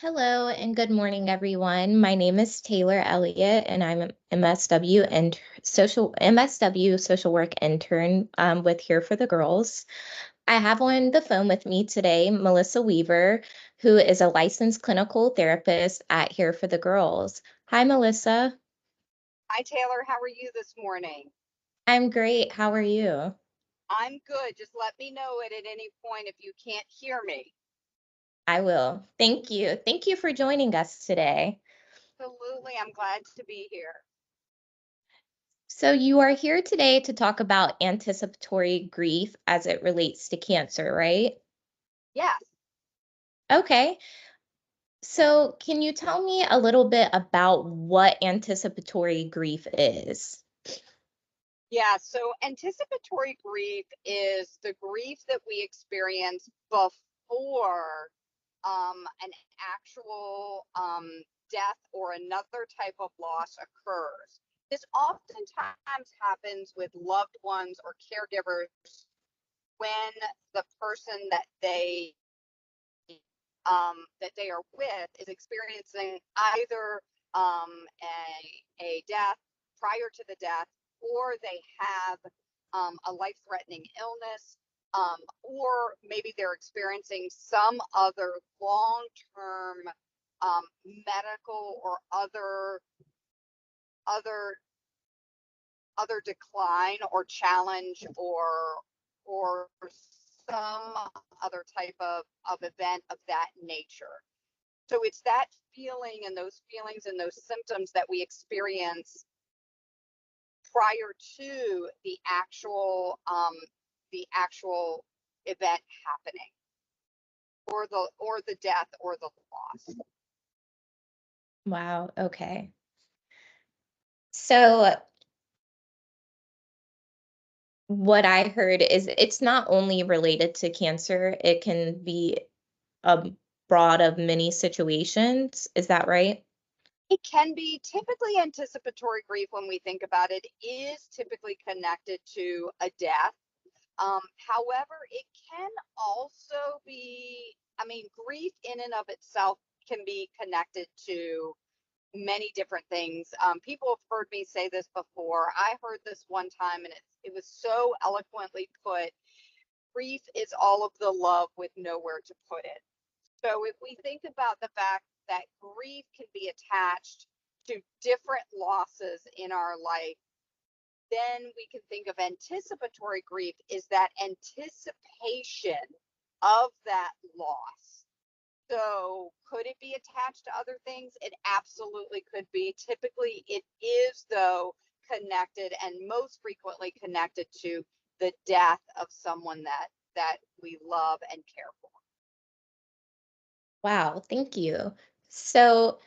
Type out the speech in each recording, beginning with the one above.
Hello and good morning, everyone. My name is Taylor Elliott, and I'm an MSW social work intern with Here for the Girls. I have on the phone with me today Melissa Weaver, who is a licensed clinical therapist at Here for the Girls. Hi, Melissa. Hi, Taylor. How are you this morning? I'm great. How are you? I'm good. Just let me know it at any point if you can't hear me. I will. Thank you. Thank you for joining us today. Absolutely. I'm glad to be here. So, you are here today to talk about anticipatory grief as it relates to cancer, right? Yes. Okay. So, can you tell me a little bit about what anticipatory grief is? Yeah. So anticipatory grief is the grief that we experience before an actual death or another type of loss occurs. This oftentimes happens with loved ones or caregivers when the person that they are with is experiencing either a death prior to the death, or they have a life threatening illness, or maybe they're experiencing some other long term medical or other other decline or challenge or some other type of event of that nature. So it's that feelings and those symptoms that we experience prior to the actual event happening, or the death or the loss. Wow, okay. So, what I heard is it's not only related to cancer, it can be a broad of many situations. Is that right? It can be typically anticipatory grief when we think about it is typically connected to a death. However, it can also be, I mean, grief in and of itself can be connected to many different things. People have heard me say this before. I heard this one time, and it was so eloquently put. Grief is all of the love with nowhere to put it. So if we think about the fact that grief can be attached to different losses in our life, then we can think of anticipatory grief is that anticipation of that loss. So could it be attached to other things? It absolutely could be. Typically, it is, though, connected and most frequently connected to the death of someone that we love and care for. Wow, thank you. So,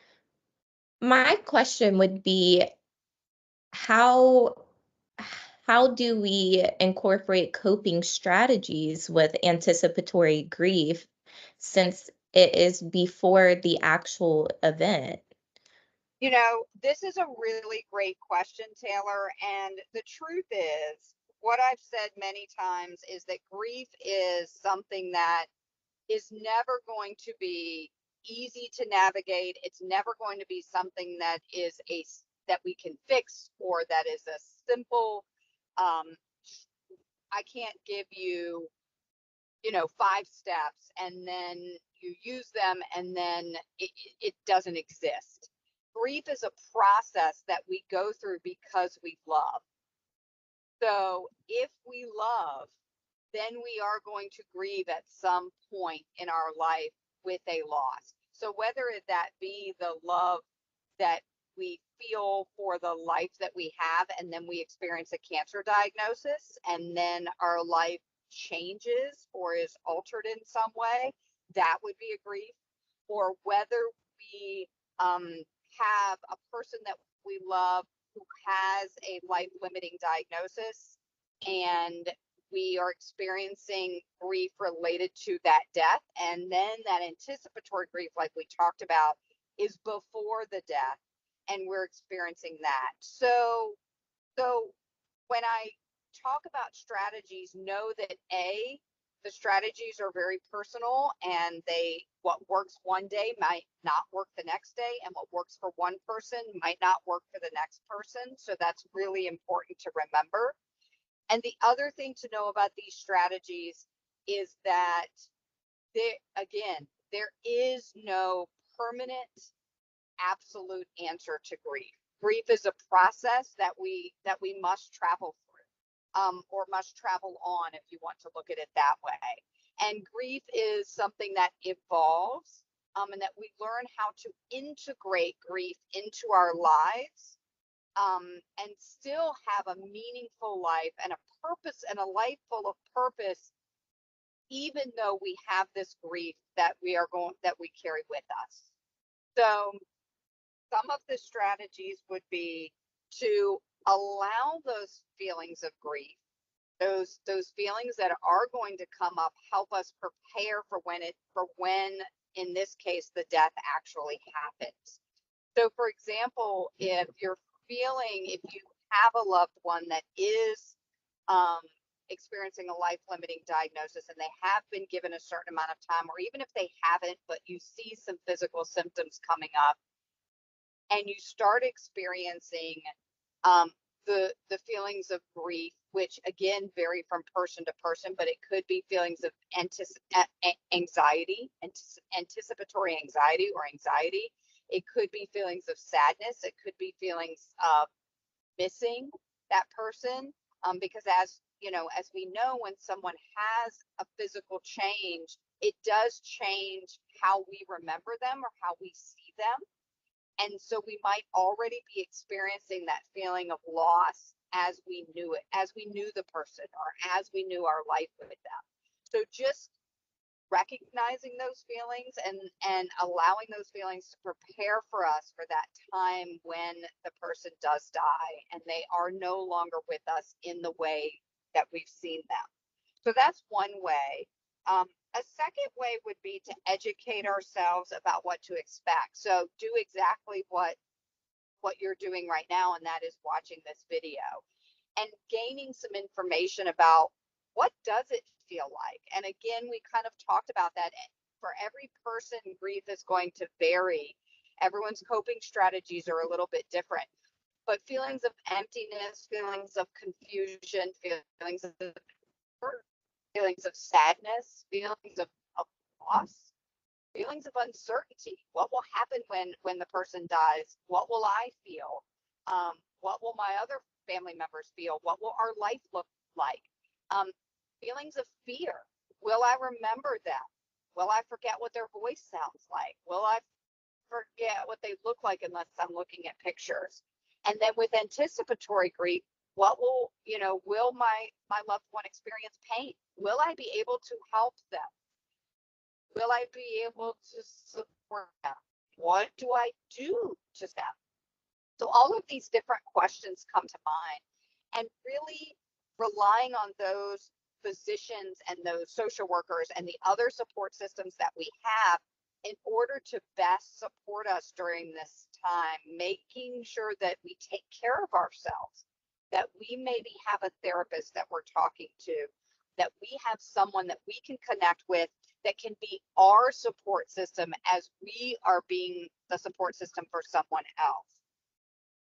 my question would be how how do we incorporate coping strategies with anticipatory grief since it is before the actual event? This is a really great question, Taylor. And the truth is, what I've said many times is that grief is something that is never going to be easy to navigate. It's never going to be something that we can fix, or that is a simple. Um, I can't give you, 5 steps and then you use them and then it doesn't exist. Grief is a process that we go through because we love. So if we love, then we are going to grieve at some point in our life with a loss. So whether that be the love that we feel for the life that we have, and then we experience a cancer diagnosis, and then our life changes or is altered in some way, that would be a grief. Or whether we have a person that we love who has a life limiting diagnosis, and we are experiencing grief related to that death. And then that anticipatory grief, like we talked about, is before the death, and we're experiencing that. So when I talk about strategies, know that A, The strategies are very personal, and what works one day might not work the next day, and what works for one person might not work for the next person. So that's really important to remember. And the other thing to know about these strategies is that there is no permanent absolute answer to grief. Grief is a process that we must travel through, or must travel on, if you want to look at it that way. And grief is something that evolves, and that we learn how to integrate grief into our lives, and still have a meaningful life and a purpose, and a life full of purpose, even though we have this grief that we carry with us. So some of the strategies would be to allow those feelings of grief, those feelings that are going to come up, help us prepare for when in this case the death actually happens. So for example, if you have a loved one that is um, experiencing a life limiting diagnosis, and they have been given a certain amount of time, or even if they haven't, but you see some physical symptoms coming up, and you start experiencing um, the feelings of grief, which again vary from person to person, but it could be feelings of anxiety, anticipatory anxiety, or anxiety. It could be feelings of sadness. It could be feelings of missing that person, because as you know, as we know, when someone has a physical change, it does change how we remember them or how we see them. And so we might already be experiencing that feeling of loss as we knew it, as we knew the person, or as we knew our life with them. So just recognizing those feelings, and allowing those feelings to prepare for us for that time when the person does die and they are no longer with us in the way that we've seen them. So that's one way. A second way would be to educate ourselves about what to expect. So do exactly what you're doing right now, and that is watching this video and gaining some information about what does it feel like. And again, we kind of talked about that. For every person, grief is going to vary. Everyone's coping strategies are a little bit different. But feelings of emptiness, feelings of confusion, feelings of hurt, feelings of sadness, feelings of loss, feelings of uncertainty. What will happen when the person dies? What will I feel? What will my other family members feel? What will our life look like? Um, Feelings of fear. Will I remember them? Will I forget what their voice sounds like? Will I forget what they look like unless I'm looking at pictures? And then with anticipatory grief, will my loved one experience pain? Will I be able to help them? Will I be able to support them? What do I do to them? So all of these different questions come to mind, and really relying on those physicians and those social workers and the other support systems that we have in order to best support us during this time, making sure that we take care of ourselves, that we maybe have a therapist that we're talking to, that we have someone that we can connect with that can be our support system as we are being the support system for someone else.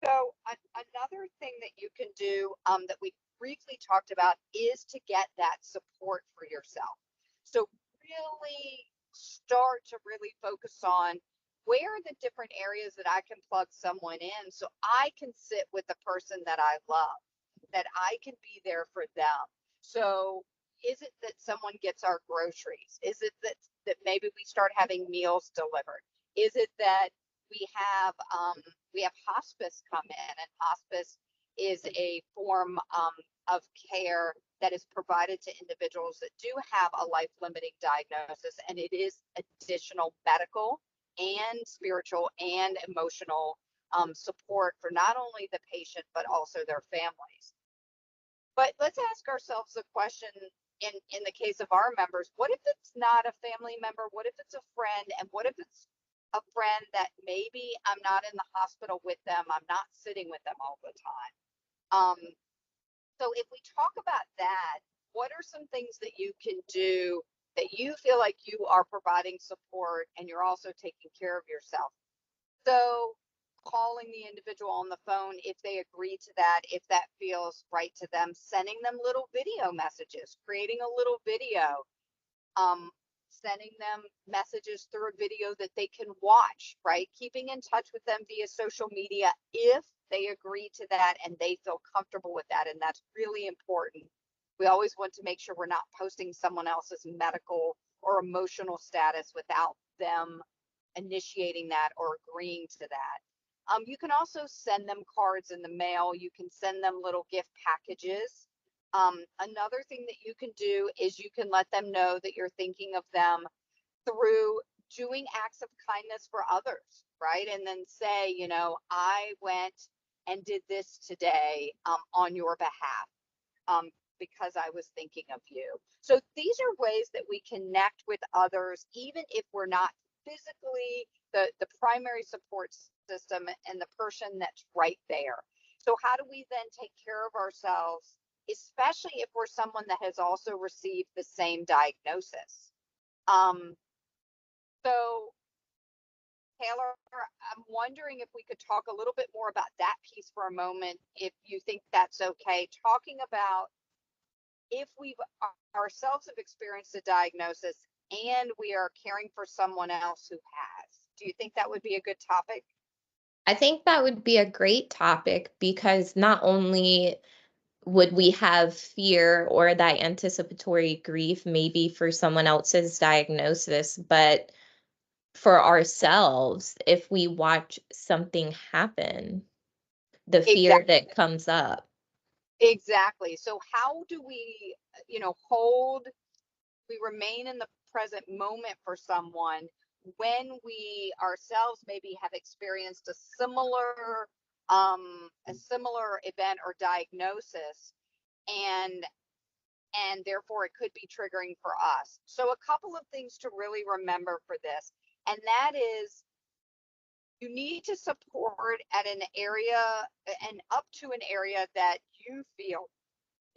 So another thing that you can do, that we briefly talked about, is to get that support for yourself. So really start to really focus on where are the different areas that I can plug someone in so I can sit with the person that I love, that I can be there for them. So is it that someone gets our groceries? Is it that maybe we start having meals delivered? Is it that we have hospice come in, and hospice is a form of care that is provided to individuals that do have a life limiting diagnosis, and it is additional medical and spiritual and emotional support for not only the patient but also their families. But let's ask ourselves the question, in the case of our members, what if it's not a family member? What if it's a friend? And what if it's a friend that maybe I'm not in the hospital with them, I'm not sitting with them all the time? So if we talk about that, what are some things that you can do that you feel like you are providing support and you're also taking care of yourself? So calling the individual on the phone if they agree to that, if that feels right to them, sending them little video messages, creating a little video, um, sending them messages through a video that they can watch, right? Keeping in touch with them via social media if they agree to that and they feel comfortable with that. And that's really important. We always want to make sure we're not posting someone else's medical or emotional status without them initiating that or agreeing to that. You can also send them cards in the mail. You can send them little gift packages. Another thing that you can do is you can let them know that you're thinking of them through doing acts of kindness for others, right? And then say, I went and did this today on your behalf um, because I was thinking of you. So these are ways that we connect with others, even if we're not physically the primary support system and the person that's right there. So how do we then take care of ourselves, especially if we're someone that has also received the same diagnosis? Um, so Taylor, I'm wondering if we could talk a little bit more about that piece for a moment, if you think that's okay. Talking about if we've ourselves have experienced a diagnosis and we are caring for someone else who has. Do you think that would be a good topic? I think that would be a great topic because not only would we have fear or that anticipatory grief maybe for someone else's diagnosis, but for ourselves, if we watch something happen, the fear Exactly. that comes up. Exactly. So how do we, hold, we remain in the present moment for someone when we ourselves maybe have experienced a similar event or diagnosis, and therefore it could be triggering for us. So a couple of things to really remember for this, and that is you need to support at an area and up to an area that you feel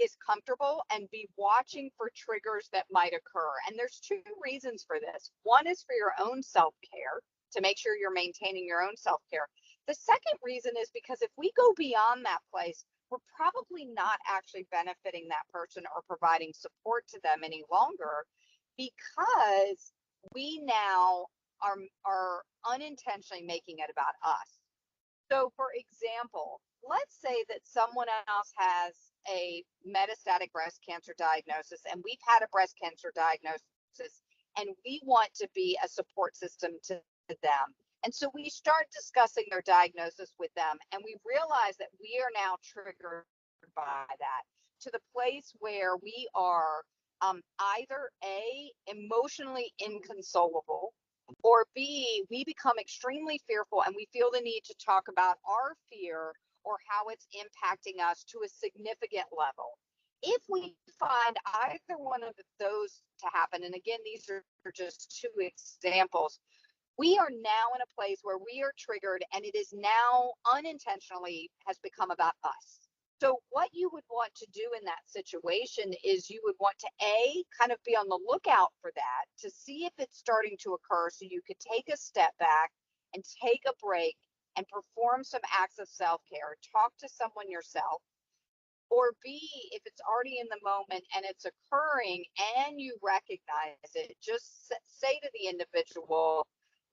is comfortable, and be watching for triggers that might occur. And there's two reasons for this. One is for your own self-care, to make sure you're maintaining your own self-care. The second reason is because if we go beyond that place, we're probably not actually benefiting that person or providing support to them any longer, because we now are unintentionally making it about us. So, for example, let's say that someone else has a metastatic breast cancer diagnosis, and we've had a breast cancer diagnosis, and we want to be a support system to them. And so we start discussing their diagnosis with them, and we realize that we are now triggered by that, to the place where we are either A, emotionally inconsolable, or B, we become extremely fearful and we feel the need to talk about our fear or how it's impacting us to a significant level. If we find either one of those to happen, and again, these are just two examples, we are now in a place where we are triggered and it is now unintentionally has become about us. So what you would want to do in that situation is you would want to kind of be on the lookout for that to see if it's starting to occur, so you could take a step back and take a break and perform some acts of self-care, talk to someone yourself. Or B, if it's already in the moment and it's occurring and you recognize it, just say to the individual,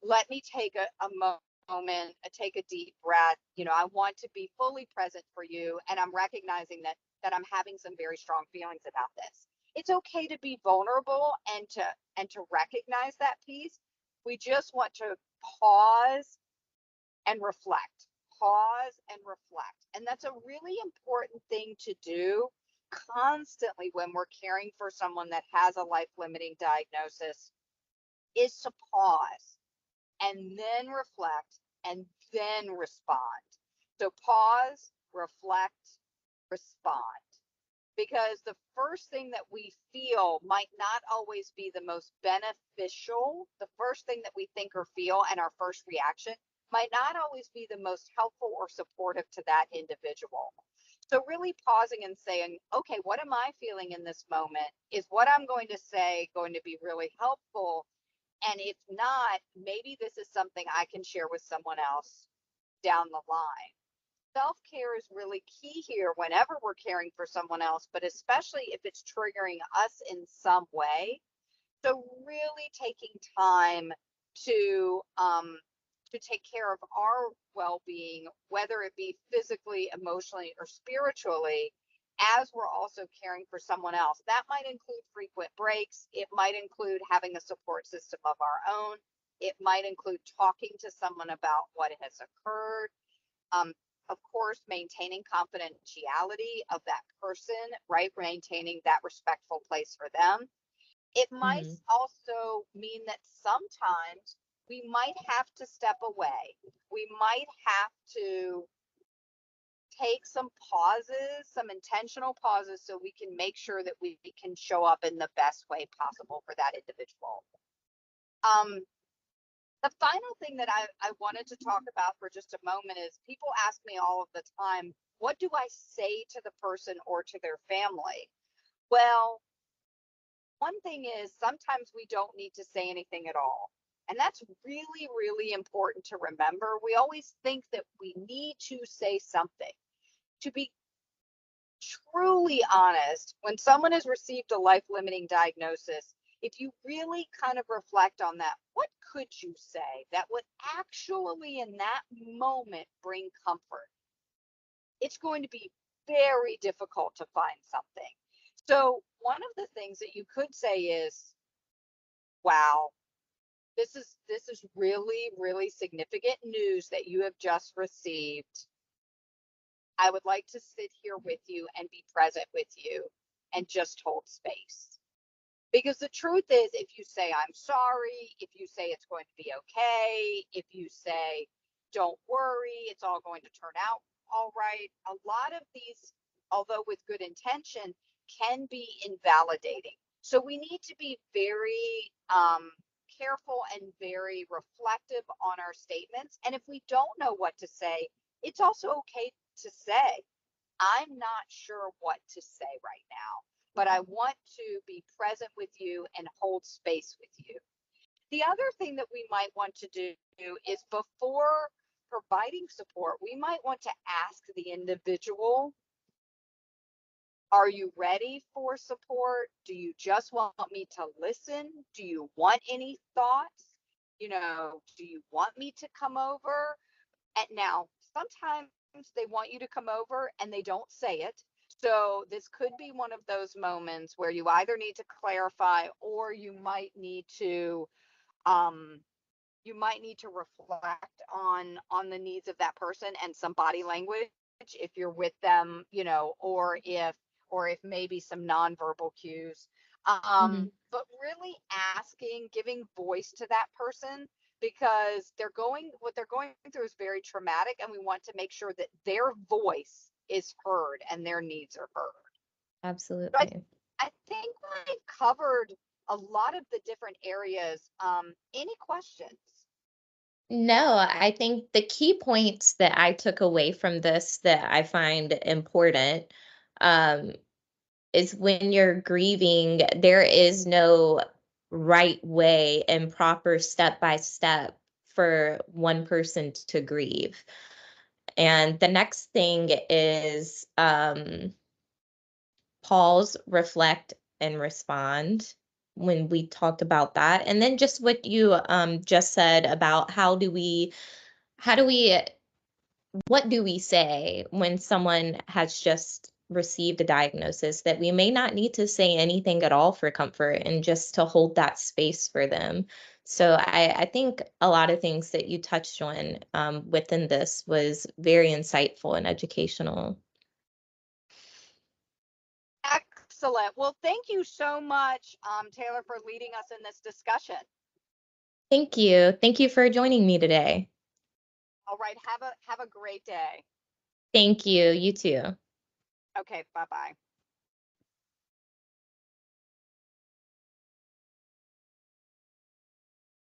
let me take a moment, take a deep breath. I want to be fully present for you, and I'm recognizing that I'm having some very strong feelings about this. It's okay to be vulnerable and to recognize that piece. We just want to pause and reflect, pause and reflect. And that's a really important thing to do constantly when we're caring for someone that has a life limiting diagnosis, is to pause and then reflect and then respond. So pause, reflect, respond. Because the first thing that we feel might not always be the most beneficial. The first thing that we think or feel and our first reaction might not always be the most helpful or supportive to that individual. So really pausing and saying, okay, what am I feeling in this moment? Is what I'm going to say going to be really helpful? And if not, maybe this is something I can share with someone else down the line. Self-care is really key here whenever we're caring for someone else, but especially if it's triggering us in some way. So really taking time to um, to take care of our well-being, whether it be physically, emotionally, or spiritually, as we're also caring for someone else. That might include frequent breaks. It might include having a support system of our own. It might include talking to someone about what has occurred. Um, of course, maintaining confidentiality of that person, right? Maintaining that respectful place for them. It might Mhm. also mean that sometimes we might have to step away. We might have to take some pauses, some intentional pauses, so we can make sure that we can show up in the best way possible for that individual. Um, the final thing that I wanted to talk about for just a moment is people ask me all of the time, what do I say to the person or to their family? Well, one thing is sometimes we don't need to say anything at all. And that's really, really important to remember. We always think that we need to say something. To be truly honest, when someone has received a life limiting diagnosis, if you really kind of reflect on that, what could you say that would actually in that moment bring comfort? It's going to be very difficult to find something. So, one of the things that you could say is, wow, this is really, really significant news that you have just received. I would like to sit here with you and be present with you and just hold space. Because the truth is, if you say, I'm sorry, if you say it's going to be okay, if you say, don't worry, it's all going to turn out all right, a lot of these, although with good intention, can be invalidating. So we need to be very careful and very reflective on our statements. And if we don't know what to say, it's also okay to say, I'm not sure what to say right now, but I want to be present with you and hold space with you. The other thing that we might want to do is before providing support, we might want to ask the individual, are you ready for support? Do you just want me to listen? Do you want any thoughts? Do you want me to come over? And now, sometimes they want you to come over and they don't say it. So this could be one of those moments where you either need to clarify or um, you might need to reflect on the needs of that person and some body language if you're with them, or if maybe some nonverbal cues. Mhm. But really asking, giving voice to that person, because what they're going through is very traumatic, and we want to make sure that their voice is heard and their needs are heard. So Absolutely. I think we've covered a lot of the different areas. Any questions? No, I think the key points that I took away from this that I find important, um, is when you're grieving, there is no right way and proper step by step for one person to grieve. And the next thing is pause, reflect, and respond when we talked about that. And then just what you just said about how do we what do we say when someone has just received a diagnosis that we may not need to say anything at all for comfort and just to hold that space for them. So I think a lot of things that you touched on within this was very insightful and educational. Excellent. Well, thank you so much, Taylor, for leading us in this discussion. Thank you. Thank you for joining me today. All right. Have a great day. Thank you. You too. Okay. Bye bye.